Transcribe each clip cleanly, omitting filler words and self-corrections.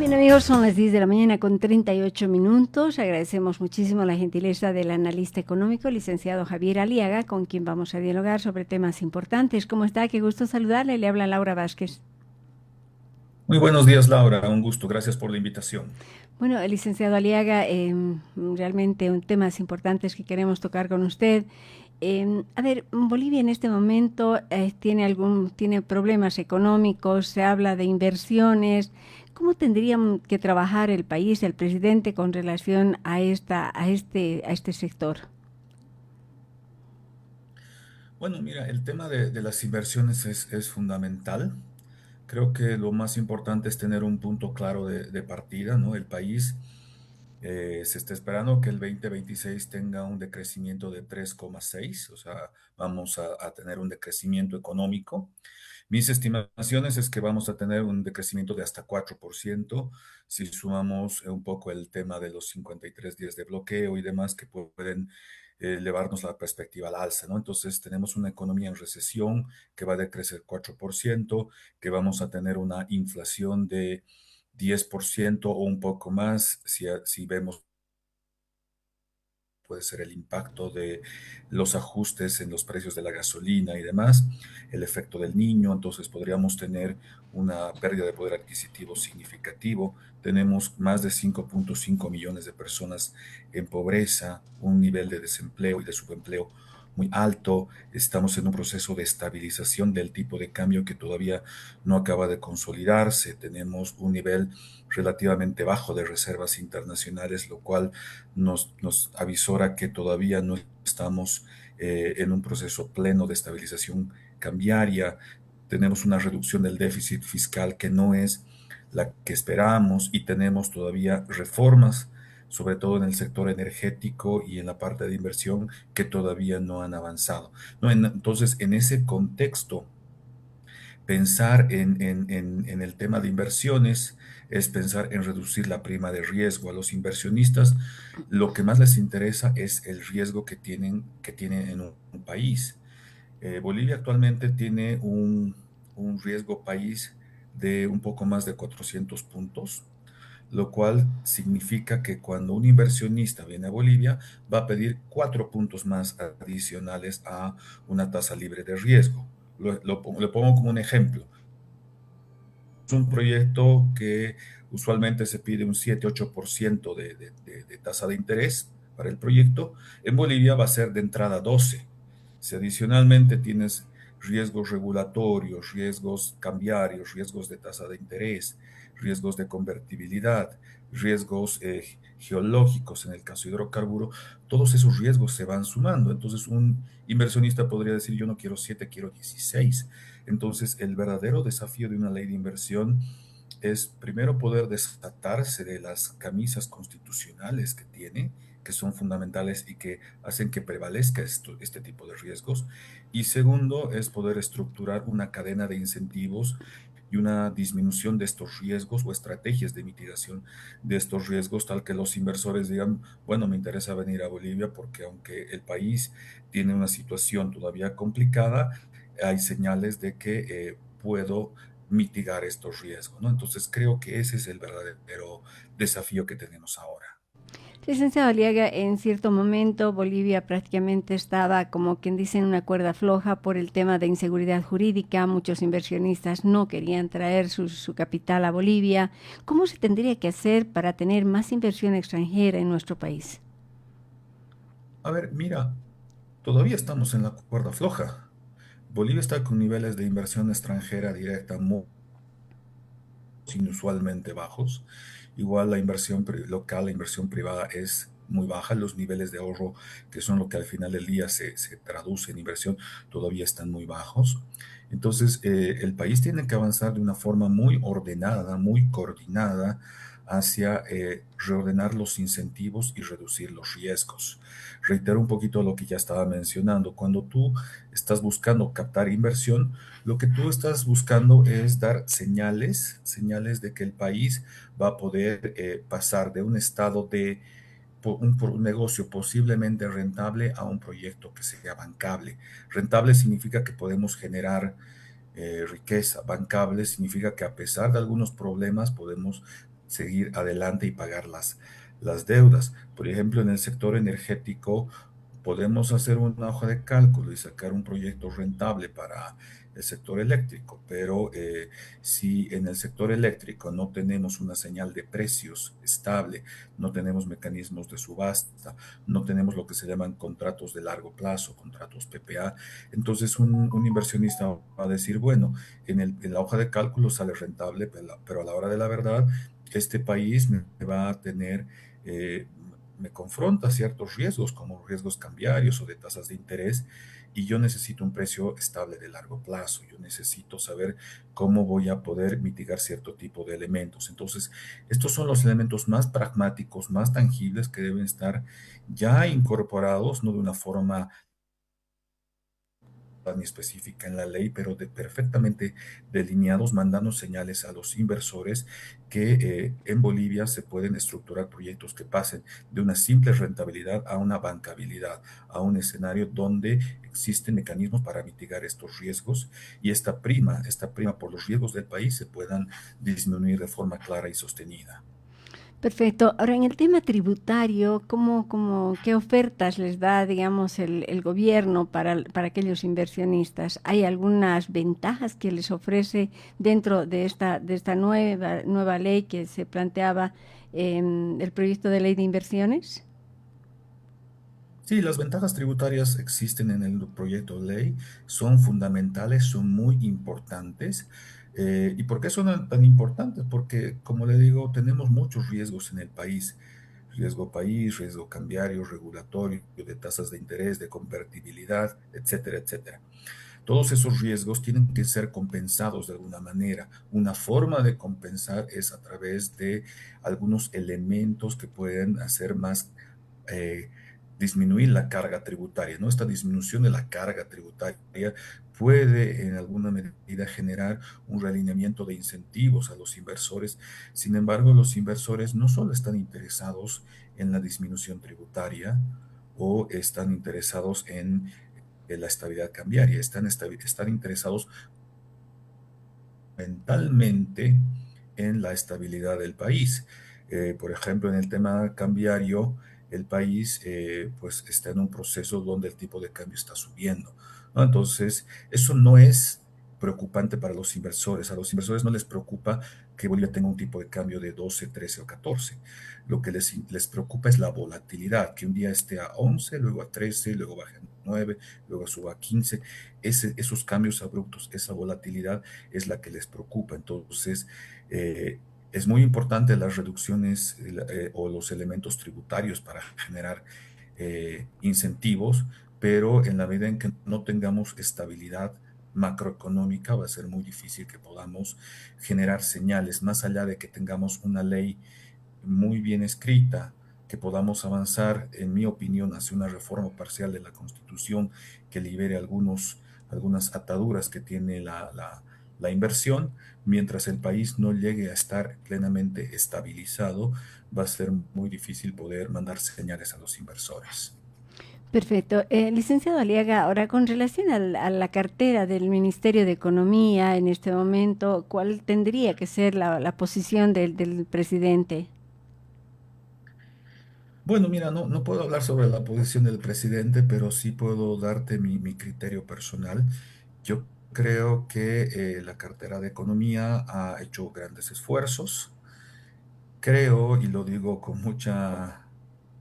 Bien amigos, son las 10 de la mañana con 38 minutos. Agradecemos muchísimo la gentileza del analista económico, licenciado Javier Aliaga, con quien vamos a dialogar sobre temas importantes. ¿Cómo está? Qué gusto saludarle. Le habla Laura Vázquez. Muy buenos días, Laura. Un gusto. Gracias por la invitación. Bueno, el licenciado Aliaga, realmente temas importantes que queremos tocar con usted. A ver, Bolivia en este momento tiene problemas económicos, se habla de inversiones. ¿Cómo tendría que trabajar el país, el presidente, con relación a este sector? Bueno, mira, el tema de las inversiones es fundamental. Creo que lo más importante es tener un punto claro de partida, ¿no? El país se está esperando que el 2026 tenga un decrecimiento de 3,6, o sea, vamos a tener un decrecimiento económico. Mis estimaciones es que vamos a tener un decrecimiento de hasta 4% si sumamos un poco el tema de los 53 días de bloqueo y demás que pueden elevarnos la perspectiva al alza, ¿no? Entonces tenemos una economía en recesión que va a decrecer 4%, que vamos a tener una inflación de 10% o un poco más si vemos puede ser el impacto de los ajustes en los precios de la gasolina y demás, el efecto del niño, entonces podríamos tener una pérdida de poder adquisitivo significativo. Tenemos más de 5,5 millones de personas en pobreza, un nivel de desempleo y de subempleo muy alto. Estamos en un proceso de estabilización del tipo de cambio que todavía no acaba de consolidarse. Tenemos un nivel relativamente bajo de reservas internacionales, lo cual nos avisora que todavía no estamos en un proceso pleno de estabilización cambiaria. Tenemos una reducción del déficit fiscal que no es la que esperábamos y tenemos todavía reformas, sobre todo en el sector energético y en la parte de inversión, que todavía no han avanzado. No, entonces, en ese contexto, pensar en el tema de inversiones es pensar en reducir la prima de riesgo. A los inversionistas lo que más les interesa es el riesgo que tienen en un país. Bolivia actualmente tiene un riesgo país de un poco más de 400 puntos, lo cual significa que cuando un inversionista viene a Bolivia va a pedir 4 puntos más adicionales a una tasa libre de riesgo. Le pongo como un ejemplo. Es un proyecto que usualmente se pide un 7-8% de tasa de interés para el proyecto. En Bolivia va a ser de entrada 12. Si adicionalmente tienes riesgos regulatorios, riesgos cambiarios, riesgos de tasa de interés, riesgos de convertibilidad, riesgos geológicos en el caso de hidrocarburo, todos esos riesgos se van sumando. Entonces un inversionista podría decir, yo no quiero 7, quiero 16. Entonces, el verdadero desafío de una ley de inversión es primero poder desatarse de las camisas constitucionales que tiene, que son fundamentales y que hacen que prevalezca este tipo de riesgos. Y segundo, es poder estructurar una cadena de incentivos y una disminución de estos riesgos o estrategias de mitigación de estos riesgos, tal que los inversores digan, bueno, me interesa venir a Bolivia porque aunque el país tiene una situación todavía complicada, hay señales de que puedo mitigar estos riesgos, ¿no? Entonces creo que ese es el verdadero desafío que tenemos ahora. Licenciado Aliaga, en cierto momento Bolivia prácticamente estaba, como quien dice, en una cuerda floja por el tema de inseguridad jurídica. Muchos inversionistas no querían traer su capital a Bolivia. ¿Cómo se tendría que hacer para tener más inversión extranjera en nuestro país? A ver, mira, todavía estamos en la cuerda floja. Bolivia está con niveles de inversión extranjera directa muy inusualmente bajos. Igual la inversión local, la inversión privada es muy baja. Los niveles de ahorro, que son lo que al final del día se traduce en inversión, todavía están muy bajos. Entonces, el país tiene que avanzar de una forma muy ordenada, muy coordinada hacia reordenar los incentivos y reducir los riesgos. Reitero un poquito lo que ya estaba mencionando. Cuando tú estás buscando captar inversión, lo que tú estás buscando es dar señales de que el país va a poder pasar de un estado de un negocio posiblemente rentable a un proyecto que sea bancable. Rentable significa que podemos generar riqueza. Bancable significa que a pesar de algunos problemas podemos seguir adelante y pagar las deudas. Por ejemplo, en el sector energético podemos hacer una hoja de cálculo y sacar un proyecto rentable para el sector eléctrico, pero si en el sector eléctrico no tenemos una señal de precios estable, no tenemos mecanismos de subasta, no tenemos lo que se llaman contratos de largo plazo, contratos PPA, entonces un inversionista va a decir, bueno, en la hoja de cálculo sale rentable, pero a la hora de la verdad, este país me va a tener... eh, me confronta a ciertos riesgos, como riesgos cambiarios o de tasas de interés, y yo necesito un precio estable de largo plazo. Yo necesito saber cómo voy a poder mitigar cierto tipo de elementos. Entonces, estos son los elementos más pragmáticos, más tangibles que deben estar ya incorporados, no de una forma ni específica en la ley, pero perfectamente delineados, mandando señales a los inversores que en Bolivia se pueden estructurar proyectos que pasen de una simple rentabilidad a una bancabilidad, a un escenario donde existen mecanismos para mitigar estos riesgos y esta prima por los riesgos del país se puedan disminuir de forma clara y sostenida. Perfecto. Ahora, en el tema tributario, ¿qué ofertas les da, digamos, el gobierno para aquellos inversionistas? ¿Hay algunas ventajas que les ofrece dentro de esta nueva ley que se planteaba en el proyecto de ley de inversiones? Sí, las ventajas tributarias existen en el proyecto de ley, son fundamentales, son muy importantes. ¿Y por qué son tan importantes? Porque, como le digo, tenemos muchos riesgos en el país, riesgo cambiario, regulatorio, de tasas de interés, de convertibilidad, etcétera, etcétera. Todos esos riesgos tienen que ser compensados de alguna manera. Una forma de compensar es a través de algunos elementos que pueden hacer más eh, disminuir la carga tributaria, ¿no? Esta disminución de la carga tributaria puede en alguna medida generar un realineamiento de incentivos a los inversores. Sin embargo, los inversores no solo están interesados en la disminución tributaria o están interesados en la estabilidad cambiaria, están interesados mentalmente en la estabilidad del país. Por ejemplo, en el tema cambiario, el país pues está en un proceso donde el tipo de cambio está subiendo, ¿no? Entonces, eso no es preocupante para los inversores. A los inversores no les preocupa que Bolivia tenga un tipo de cambio de 12, 13 o 14. Lo que les preocupa es la volatilidad, que un día esté a 11, luego a 13, luego baje a 9, luego suba a 15. Esos cambios abruptos, esa volatilidad es la que les preocupa. Entonces, eh, es muy importante las reducciones o los elementos tributarios para generar incentivos, pero en la medida en que no tengamos estabilidad macroeconómica, va a ser muy difícil que podamos generar señales, más allá de que tengamos una ley muy bien escrita, que podamos avanzar, en mi opinión, hacia una reforma parcial de la Constitución que libere algunas ataduras que tiene la inversión, mientras el país no llegue a estar plenamente estabilizado, va a ser muy difícil poder mandar señales a los inversores. Perfecto. Licenciado Aliaga, ahora con relación a la cartera del Ministerio de Economía en este momento, ¿cuál tendría que ser la posición del presidente? Bueno, mira, no puedo hablar sobre la posición del presidente, pero sí puedo darte mi criterio personal. Yo creo que la cartera de Economía ha hecho grandes esfuerzos. Creo, y lo digo con mucha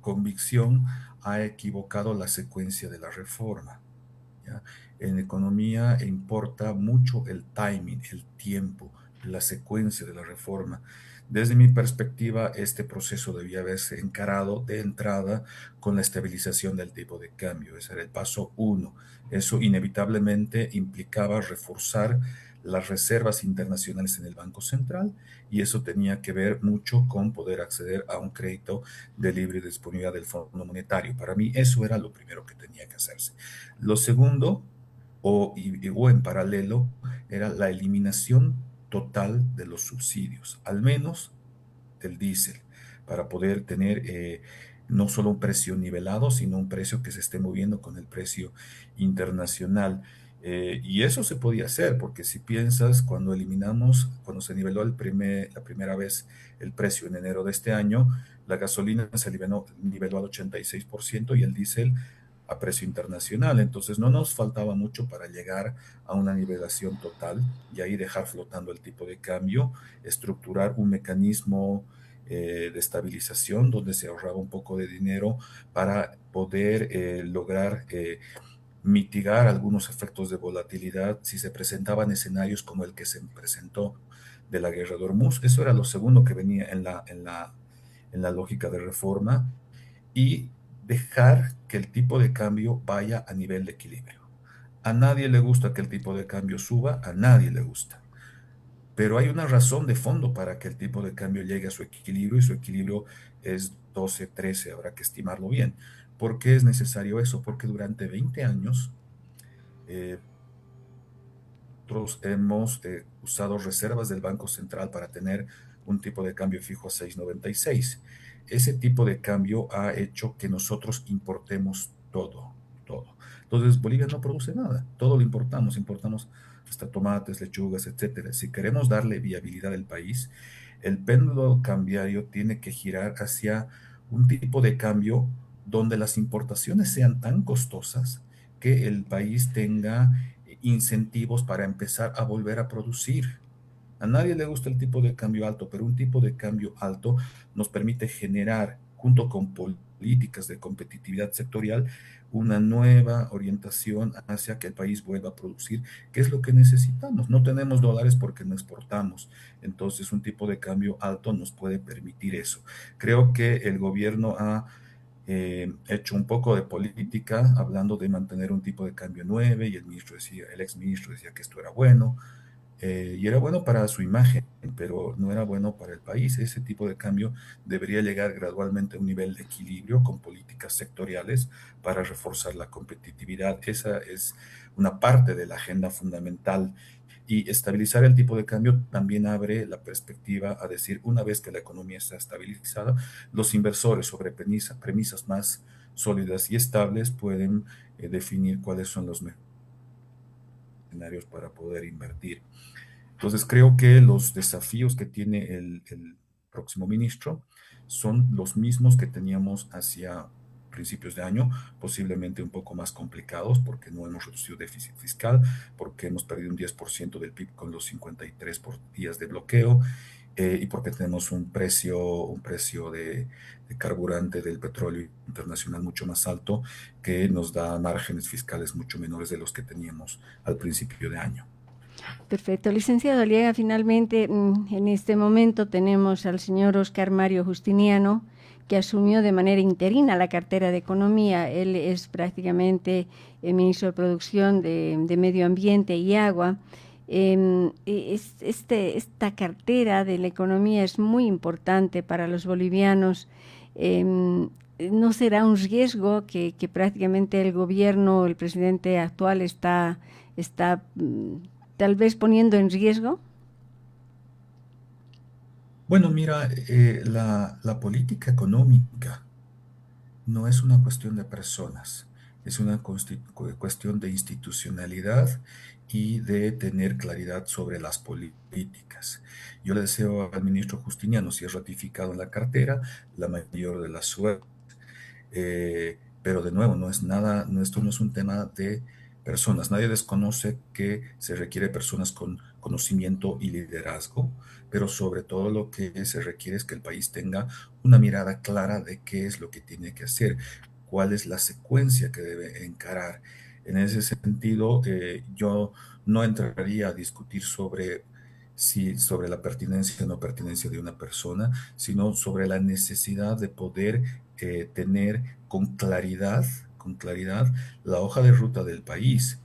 convicción, ha equivocado la secuencia de la reforma. ¿Ya? En economía importa mucho el timing, el tiempo, la secuencia de la reforma. Desde mi perspectiva, este proceso debía haberse encarado de entrada con la estabilización del tipo de cambio. Ese era el paso uno. Eso inevitablemente implicaba reforzar las reservas internacionales en el Banco Central y eso tenía que ver mucho con poder acceder a un crédito de libre disponibilidad del Fondo Monetario. Para mí eso era lo primero que tenía que hacerse. Lo segundo, o en paralelo, era la eliminación total de los subsidios, al menos del diésel, para poder tener no solo un precio nivelado, sino un precio que se esté moviendo con el precio internacional. Y eso se podía hacer, porque si piensas, cuando se niveló la primera vez el precio en enero de este año, la gasolina se niveló al 86% y el diésel a precio internacional. Entonces no nos faltaba mucho para llegar a una nivelación total y ahí dejar flotando el tipo de cambio, estructurar un mecanismo de estabilización donde se ahorraba un poco de dinero para poder lograr mitigar algunos efectos de volatilidad si se presentaban escenarios como el que se presentó de la guerra de Hormuz. Eso era lo segundo que venía en la lógica de reforma y dejar que el tipo de cambio vaya a nivel de equilibrio. A nadie le gusta que el tipo de cambio suba, a nadie le gusta. Pero hay una razón de fondo para que el tipo de cambio llegue a su equilibrio y su equilibrio es 12, 13, habrá que estimarlo bien. ¿Por qué es necesario eso? Porque durante 20 años eh, nosotros hemos usado reservas del Banco Central para tener un tipo de cambio fijo a 6,96. Ese tipo de cambio ha hecho que nosotros importemos todo, todo. Entonces, Bolivia no produce nada, todo lo importamos, importamos hasta tomates, lechugas, etcétera. Si queremos darle viabilidad al país, el péndulo cambiario tiene que girar hacia un tipo de cambio donde las importaciones sean tan costosas que el país tenga incentivos para empezar a volver a producir. A nadie le gusta el tipo de cambio alto, pero un tipo de cambio alto nos permite generar, junto con políticas de competitividad sectorial, una nueva orientación hacia que el país vuelva a producir, que es lo que necesitamos. No tenemos dólares porque no exportamos. Entonces, un tipo de cambio alto nos puede permitir eso. Creo que el gobierno ha hecho un poco de política hablando de mantener un tipo de cambio 9 y el ex ministro decía que esto era bueno y era bueno para su imagen, pero no era bueno para el país. Ese tipo de cambio debería llegar gradualmente a un nivel de equilibrio con políticas sectoriales para reforzar la competitividad. Esa es una parte de la agenda fundamental y estabilizar el tipo de cambio también abre la perspectiva a decir, una vez que la economía está estabilizada, los inversores sobre premisas más sólidas y estables pueden definir cuáles son los mejores escenarios para poder invertir. Entonces creo que los desafíos que tiene el próximo ministro son los mismos que teníamos hacia principios de año, posiblemente un poco más complicados porque no hemos reducido déficit fiscal, porque hemos perdido un 10% del PIB con los 53 por días de bloqueo y porque tenemos un precio de carburante del petróleo internacional mucho más alto que nos da márgenes fiscales mucho menores de los que teníamos al principio de año. Perfecto. Licenciado Aliaga, finalmente en este momento tenemos al señor Oscar Mario Justiniano, que asumió de manera interina la cartera de Economía. Él es prácticamente el ministro de Producción de Medio Ambiente y Agua. Esta cartera de la economía es muy importante para los bolivianos. ¿No será un riesgo que prácticamente el gobierno, el presidente actual está tal vez poniendo en riesgo? Bueno, mira, la política económica no es una cuestión de personas, es una cuestión de institucionalidad y de tener claridad sobre las políticas. Yo le deseo al ministro Justiniano, si es ratificado en la cartera, la mayor de las suertes. Pero de nuevo, no es nada, esto no es un tema de personas. Nadie desconoce que se requiere personas con conocimiento y liderazgo, pero sobre todo lo que se requiere es que el país tenga una mirada clara de qué es lo que tiene que hacer, cuál es la secuencia que debe encarar. En ese sentido, yo no entraría a discutir sobre la pertinencia o no pertinencia de una persona, sino sobre la necesidad de poder tener con claridad la hoja de ruta del país.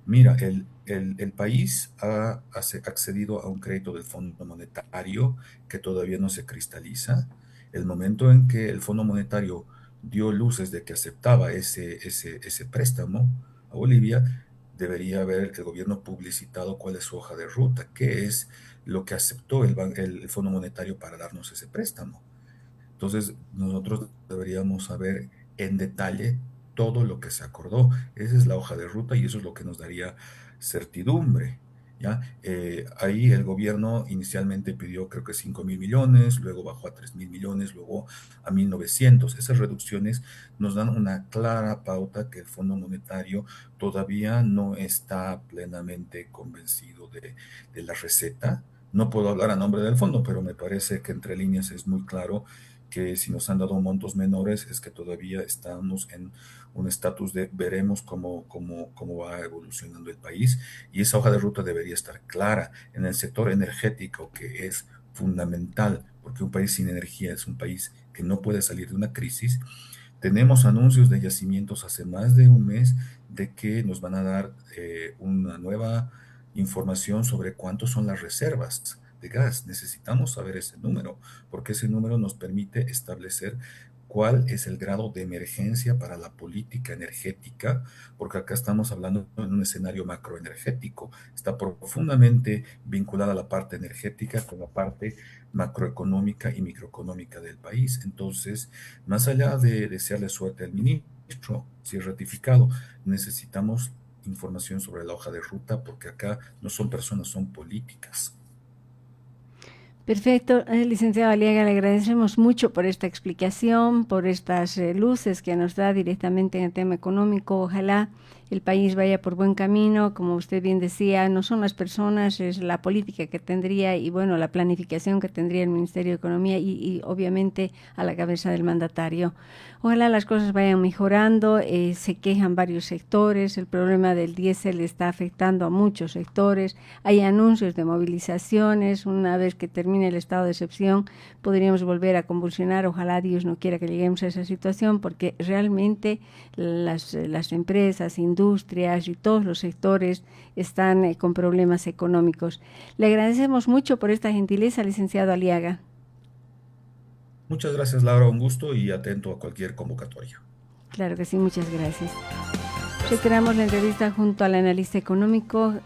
Mira, el país ha accedido a un crédito del Fondo Monetario que todavía no se cristaliza. El momento en que el Fondo Monetario dio luces de que aceptaba ese préstamo a Bolivia, debería haber el gobierno publicitado cuál es su hoja de ruta, qué es lo que aceptó el Fondo Monetario para darnos ese préstamo. Entonces, nosotros deberíamos saber en detalle todo lo que se acordó. Esa es la hoja de ruta y eso es lo que nos daría certidumbre. ¿Ya? Ahí el gobierno inicialmente pidió creo que 5.000 millones, luego bajó a 3.000 millones, luego a 1.900. Esas reducciones nos dan una clara pauta que el Fondo Monetario todavía no está plenamente convencido de la receta. No puedo hablar a nombre del fondo, pero me parece que entre líneas es muy claro que si nos han dado montos menores es que todavía estamos en un estatus de veremos cómo va evolucionando el país y esa hoja de ruta debería estar clara en el sector energético que es fundamental porque un país sin energía es un país que no puede salir de una crisis. Tenemos anuncios de yacimientos hace más de un mes de que nos van a dar una nueva información sobre cuántos son las reservas de gas. Necesitamos saber ese número, porque ese número nos permite establecer cuál es el grado de emergencia para la política energética, porque acá estamos hablando en un escenario macroenergético. Está profundamente vinculada la parte energética con la parte macroeconómica y microeconómica del país. Entonces, más allá de desearle suerte al ministro, si es ratificado, necesitamos información sobre la hoja de ruta porque acá no son personas, son políticas. Perfecto, licenciado Aliaga, le agradecemos mucho por esta explicación, por estas luces que nos da directamente en el tema económico. Ojalá el país vaya por buen camino, como usted bien decía, no son las personas, es la política que tendría y bueno, la planificación que tendría el Ministerio de Economía y obviamente a la cabeza del mandatario. Ojalá las cosas vayan mejorando, se quejan varios sectores, el problema del diésel está afectando a muchos sectores, hay anuncios de movilizaciones, una vez que termine el estado de excepción podríamos volver a convulsionar, ojalá Dios no quiera que lleguemos a esa situación porque realmente las empresas, industrias y todos los sectores están con problemas económicos. Le agradecemos mucho por esta gentileza, licenciado Aliaga. Muchas gracias, Laura, un gusto y atento a cualquier convocatoria. Claro que sí, muchas gracias. Gracias. Reiteramos la entrevista junto al analista económico